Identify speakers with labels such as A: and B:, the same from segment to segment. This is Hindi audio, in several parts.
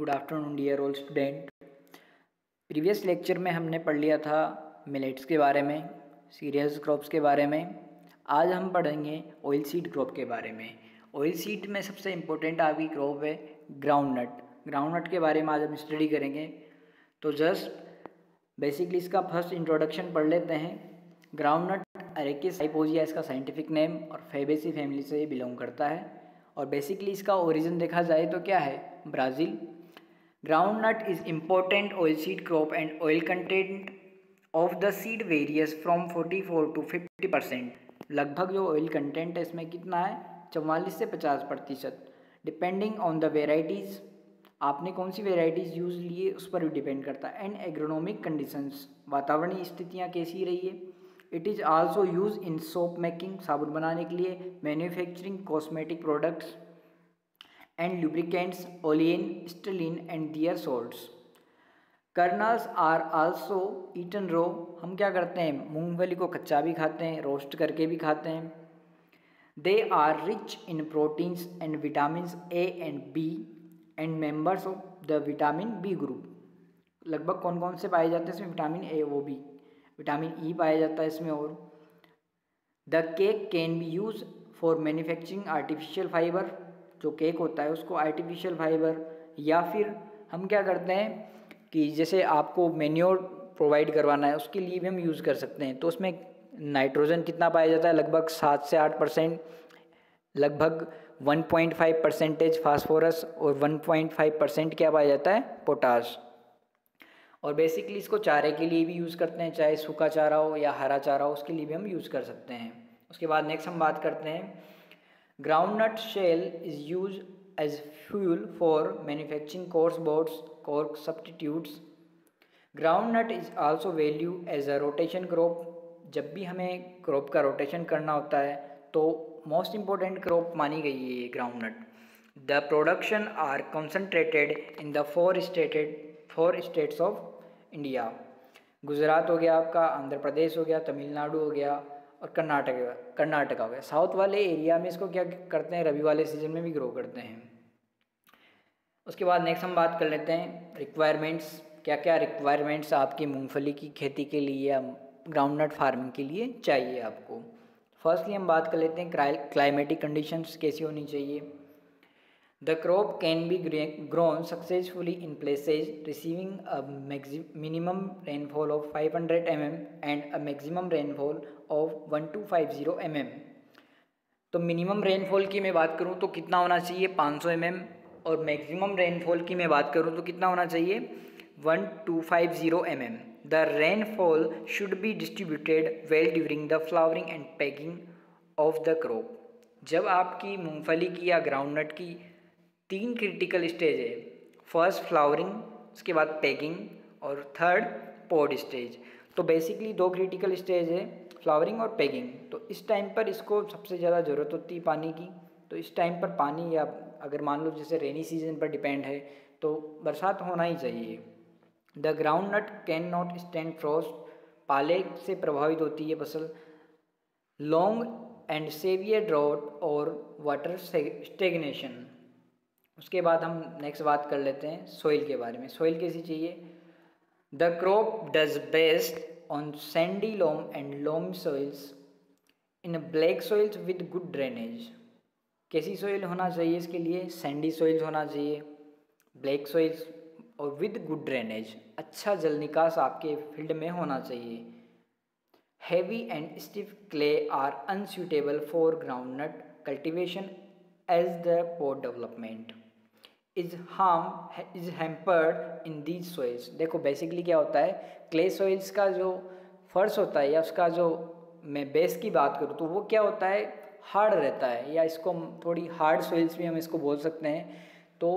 A: Good afternoon dear all student. Previous lecture में हमने पढ़ लिया था मिलेट्स के बारे में, सीरियल्स क्रॉप्स के बारे में। आज हम पढ़ेंगे ऑयल सीड क्रॉप के बारे में। ऑयल सीड में सबसे इम्पोर्टेंट आपकी क्रॉप है ग्राउंडनट। ग्राउंडनट के बारे में आज हम स्टडी करेंगे। तो जस्ट बेसिकली इसका फर्स्ट इंट्रोडक्शन पढ़ लेते हैं। ग्राउंडनट अरेकिस हाइपोजिया इसका साइंटिफिक नेम और फैबेसी फैमिली से बिलोंग करता है। और बेसिकली इसका ओरिजिन देखा जाए तो क्या है, Brazil. Groundnut is important oilseed crop and oil content of the seed varies from 44 to 50%। लगभग जो ऑयल कंटेंट है इसमें कितना है, 44 से 50%, डिपेंडिंग ऑन द वेराइटीज़। आपने कौन सी वेराइटीज़ यूज़ ली है उस पर भी डिपेंड करता है। एंड एग्रोनॉमिक कंडीशंस, वातावरणीय स्थितियाँ कैसी रही है। It is also use in soap making, साबुन बनाने के लिए, manufacturing cosmetic products and lubricants, olein, sterling and their salts. Kernels are also eaten raw। हम क्या करते हैं, मूंगफली को कच्चा भी खाते हैं, रोस्ट करके भी खाते हैं। They are rich in proteins and vitamins A and B and members of the vitamin B group। लगभग कौन कौन से पाए जाते हैं इसमें, vitamin A or B, vitamin E पाया जाता है इसमें। और the cake can be use for manufacturing artificial fibre. जो केक होता है उसको आर्टिफिशियल फाइबर, या फिर हम क्या करते हैं कि जैसे आपको मेन्योर प्रोवाइड करवाना है उसके लिए भी हम यूज़ कर सकते हैं। तो उसमें नाइट्रोजन कितना पाया जाता है, लगभग 7 से 8%, लगभग 1.5% फास्फोरस और 1.5% क्या पाया जाता है, पोटाश। और बेसिकली इसको चारे के लिए भी यूज़ करते हैं, चाहे सूखा चारा हो या हरा चारा हो, उसके लिए भी हम यूज़ कर सकते हैं। उसके बाद नेक्स्ट हम बात करते हैं groundnut shell is use as fuel for manufacturing coarse boards, cork substitutes. Groundnut is also value as a rotation crop. जब भी हमें क्रॉप का रोटेशन करना होता है तो मोस्ट इम्पोर्टेंट क्रॉप मानी गई है ये groundnut. The production are concentrated in the four states of India. Gujarat हो गया आपका, आंध्र प्रदेश हो गया, तमिलनाडु हो गया और कर्नाटका हो गया। साउथ वाले एरिया में इसको क्या करते हैं, रबी वाले सीजन में भी ग्रो करते हैं। उसके बाद नेक्स्ट हम बात कर लेते हैं रिक्वायरमेंट्स। क्या क्या रिक्वायरमेंट्स आपकी मूंगफली की खेती के लिए या ग्राउंडनट फार्मिंग के लिए चाहिए आपको। फर्स्टली हम बात कर लेते हैं क्लाइमेटिक कंडीशंस कैसी होनी चाहिए। The crop can be grown successfully in places receiving a minimum rainfall of 500 mm and a maximum rainfall of 1250 mm। तो मिनिमम रेनफॉल की मैं बात करूँ तो कितना होना चाहिए, 500 mm। और मैक्सिमम रेनफॉल की मैं बात करूँ तो कितना होना चाहिए, 1250 mm। The rainfall should be distributed well during the flowering and packing of the crop. जब आपकी मूंगफली की या ग्राउंडनट की 3 क्रिटिकल स्टेज है, फर्स्ट फ्लावरिंग, उसके बाद पैकिंग और थर्ड पॉड स्टेज। तो बेसिकली 2 क्रिटिकल स्टेज है, फ्लावरिंग और पैकिंग। तो इस टाइम पर इसको सबसे ज़्यादा ज़रूरत होती है पानी की। तो इस टाइम पर पानी, या अगर मान लो जैसे रेनी सीजन पर डिपेंड है तो बरसात होना ही चाहिए। The groundnut can not stand Frost. पाले से प्रभावित होती है फसल। लॉन्ग एंड सेवियर ड्रॉट और वाटर स्टेगनेशन। उसके बाद हम नेक्स्ट बात कर लेते हैं सॉइल के बारे में। सॉइल कैसी चाहिए। The crop does best on sandy loam and loam soils in black soils with good drainage. कैसी सॉइल होना चाहिए इसके लिए, सैंडी सॉइल्स होना चाहिए, ब्लैक सॉइल्स और विद गुड ड्रेनेज। अच्छा जल निकास आपके फील्ड में होना चाहिए। Heavy and stiff clay are unsuitable for groundnut cultivation as the pod development is hampered in these soils. देखो बेसिकली क्या होता है, क्ले सॉइल्स का जो फर्श होता है या उसका जो मैं बेस की बात करूँ तो वो क्या होता है, हार्ड रहता है, या इसको थोड़ी हार्ड सॉइल्स भी हम इसको बोल सकते हैं। तो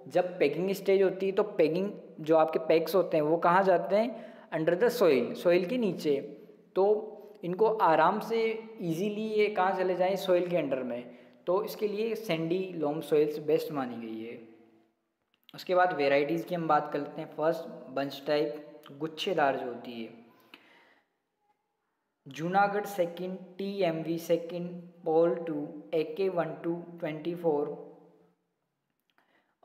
A: जब पैकिंग स्टेज होती है तो पैकिंग जो आपके पैक्स होते हैं वो कहाँ जाते हैं, अंडर द सॉइल के नीचे। तो इनको आराम से इजीली ये कहाँ चले जाएँ, सॉइल के अंडर में। तो इसके लिए सैंडी लोम सॉइल्स बेस्ट मानी गई है। उसके बाद वेराइटीज़ की हम बात कर लेते हैं। फर्स्ट बंच टाइप, गुच्छेदार जो होती है, जूनागढ़ सेकंड, TMV सेकंड, पोल 2, AK 1224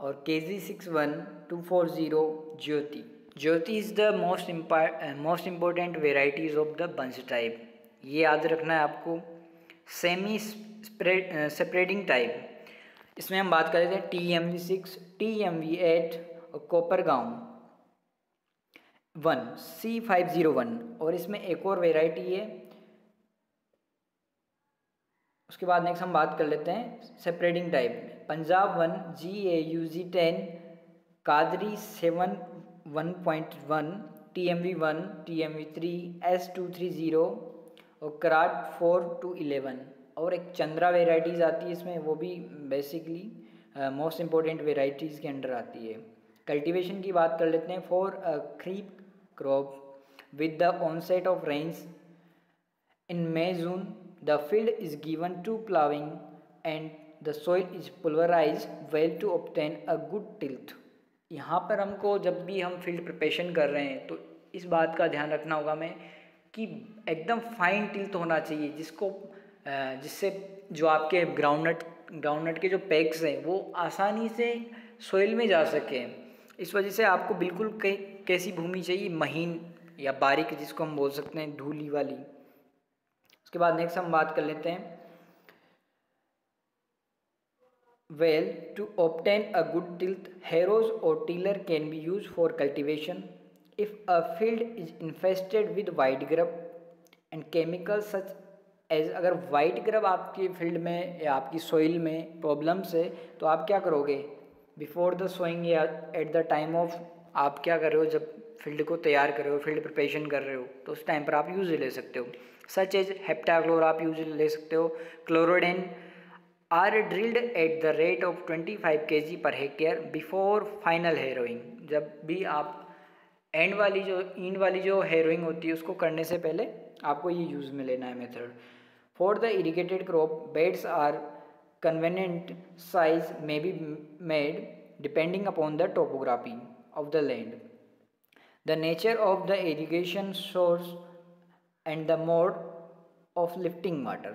A: और KG61240 Jyoti. Jyoti is the most important varieties of the bunch type. ये याद रखना है आपको। सेमी सेपरेटिंग टाइप, इसमें हम बात कर लेते हैं TMV6, TMV8 और कोपरगांव 1 C501। और इसमें एक और वेराइटी है। उसके बाद नेक्स्ट हम बात कर लेते हैं separating type, Punjab 1 GAUG10, Qadri 7 1.1, TMV1, TMV3 S230 और कराट 4-11। और एक चंद्रा वेराइटीज़ आती है इसमें, वो भी बेसिकली मोस्ट इम्पोर्टेंट वेराइटीज़ के अंडर आती है। कल्टीवेशन की बात कर लेते हैं। For a kharif crop with the onset of rains in May June, the field is given to plowing and the soil is pulverized well to obtain a good tilth। यहाँ पर हमको जब भी हम फील्ड प्रिपरेशन कर रहे हैं तो इस बात का ध्यान रखना होगा हमें कि एकदम फाइन टिल्थ होना चाहिए, जिससे जो आपके ग्राउंडनट के जो पेग्स हैं वो आसानी से सोइल में जा सके। इस वजह से आपको बिल्कुल कैसी भूमि चाहिए, महीन या बारीक, जिसको हम बोल सकते हैं धूली वाली। उसके बाद नेक्स्ट हम बात कर लेते हैं well to obtain a good tilth, harrows और tiller can be use for cultivation if a field is infested with white grub and chemical such as. अगर वाइट ग्रब आपकी फील्ड में या आपकी सॉइल में प्रॉब्लम्स है तो आप क्या करोगे, बिफोर द सोइंग या एट द टाइम ऑफ आप क्या कर रहे हो, जब फील्ड को तैयार कर रहे हो, फील्ड प्रिपरेशन कर रहे हो, तो उस टाइम पर आप यूज ले सकते हो। सच एज हेप्टाक्लोर आप यूज ले सकते हो। Chlordane are drilled at the rate of 25 kg पर हेक्टेयर बिफोर फाइनल हेरोइंग। जब भी आप इन वाली जो हेरोइंग होती है उसको करने से पहले आपको ये यूज़ में लेना है method. For the irrigated crop beds are convenient size may be made depending upon the topography of the land, the nature of the irrigation source and the mode of lifting water.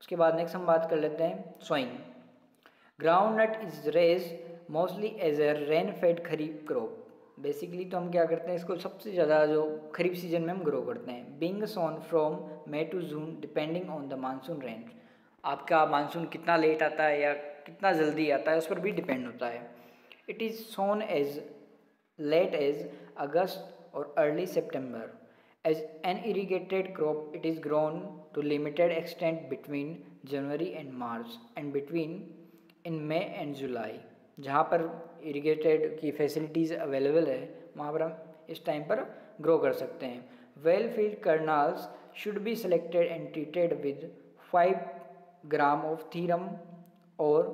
A: उसके बाद नेक्स्ट हम बात कर लेते हैं sowing. Ground nut is raised mostly as a rain fed kharif crop. Basically तो हम क्या करते हैं, इसको सबसे ज़्यादा जो खरीफ सीजन में हम ग्रो करते हैं। Being sown from May to June depending on the monsoon range. आपका मानसून कितना लेट आता है या कितना जल्दी आता है उस पर भी डिपेंड होता है। It is sown as late as August और early September। As an irrigated crop, it is grown to limited extent between January and March and between in May and July। जहाँ पर इरीगेटेड की फैसिलिटीज़ अवेलेबल है वहाँ पर हम इस टाइम पर ग्रो कर सकते हैं। Well field kernels should be selected and treated with 5 gram of thiram और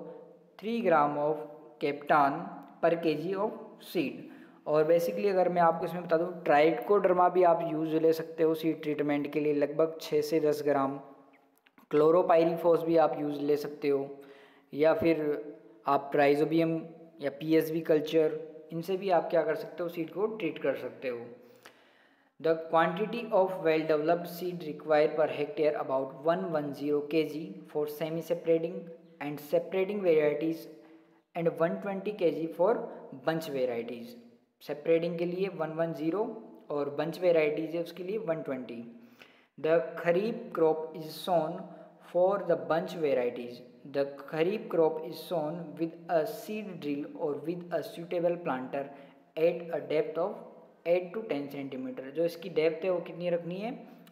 A: 3 gram of captan per kg of seed. और बेसिकली अगर मैं आपको इसमें बता दूं, ट्राइकोडर्मा भी आप यूज ले सकते हो सीड ट्रीटमेंट के लिए, लगभग 6 से 10 ग्राम। क्लोरोपाइरीफॉस भी आप यूज ले सकते हो, या फिर आप ट्राइजोबियम या PSB कल्चर, इनसे भी आप क्या कर सकते हो, सीड को ट्रीट कर सकते हो। The quantity of well developed seed required per hectare about 110 kg for semi separating and separating varieties and 120 kg for bunch varieties. Separating के लिए 110 और बंच वेराइटीज़ है उसके लिए 120। The kharif crop is sown for the bunch varieties. The kharif crop is sown with a seed drill और with a suitable planter at a depth of 8 to 10 centimetre. जो इसकी डेप्थ है वो कितनी रखनी है,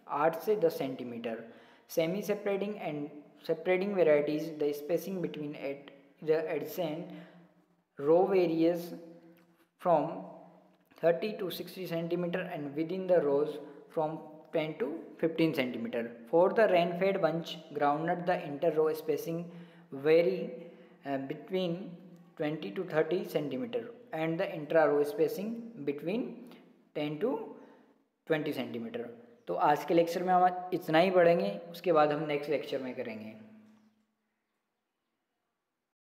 A: 8 से 10 centimetre. Semi separating and separating varieties the spacing between at the adjacent row varies from 30 to 60 centimeter and within the rows from 10 to 15 centimeter. For the rain-fed bunch groundnut, the inter-row spacing vary between 20 to 30 centimeter and the intra-row spacing between 10 to 20 centimeter। तो आज के लेक्चर में हम इतना ही पढ़ेंगे, उसके बाद हम नेक्स्ट लेक्चर में करेंगे।